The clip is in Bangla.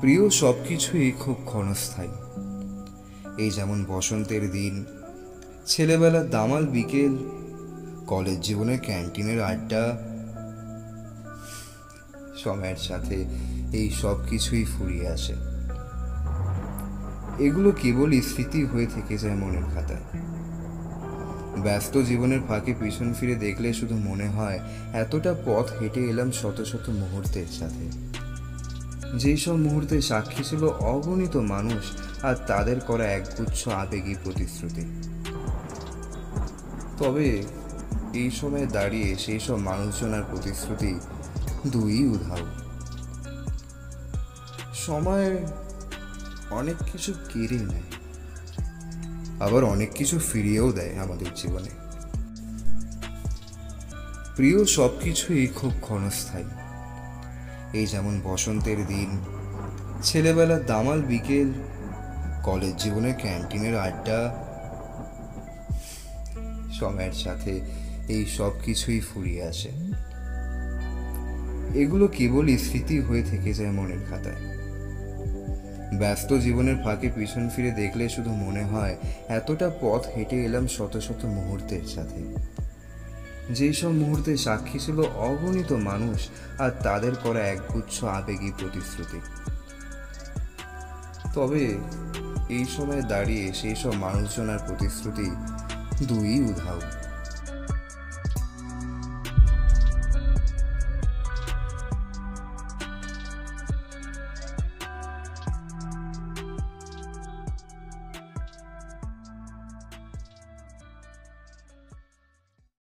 প্রিয় সবকিছুই খুব ক্ষণস্থায়ী। এই যেমন বসন্তের দিন, ছেলেবেলার দামাল বিকেল, কলেজ জীবনের ক্যান্টিনের আড্ডা। সময়ের সাথে এই সব কিছুই ফুরিয়ে আসে। এগুলো কেবলই স্মৃতি হয়ে থেকে যায় মনের খাতায়। ব্যস্ত জীবনের ফাঁকে পিছন ফিরে দেখলে শুধু মনে হয় এতটা পথ হেঁটে এলাম শত শত মুহূর্তের সাথে। যেই সব মুহূর্তে সাক্ষী ছিল অগণিত মানুষ আর তাদের করা একগুচ্ছ আবেগী প্রতিশ্রুতি। তবে এই সময়ে দাঁড়িয়ে সেই সব মানুষজন আর প্রতিশ্রুতি দুই উধাও। সময় অনেক কিছু কেড়ে নেয়, আবার অনেক কিছু ফিরিয়েও দেয় আমাদের জীবনে। প্রিয় সবকিছুই খুব ক্ষণস্থায়ী। এই যেমন বসন্তের দিন, ছেলেবেলার দামাল বিকেল, কলেজ জীবনের ক্যান্টিনের আড্ডা। সময়ের সাথে এই সব কিছুই ফুরিয়ে আসে। এগুলো কেবলই স্মৃতি হয়ে থেকে যায় মনের খাতায়। ব্যস্ত জীবনের ফাঁকে পিছন ফিরে দেখলে শুধু মনে হয় এতটা পথ হেঁটে এলাম শত শত মুহূর্তের সাথে। যেই সব মুহূর্তে সাক্ষী ছিল অগণিত মানুষ আর তাদের করা একগুচ্ছ আবেগী প্রতিশ্রুতি। তবে এই সময়ে দাঁড়িয়ে সেই সব মানুষজন আর প্রতিশ্রুতি দুই উধাও।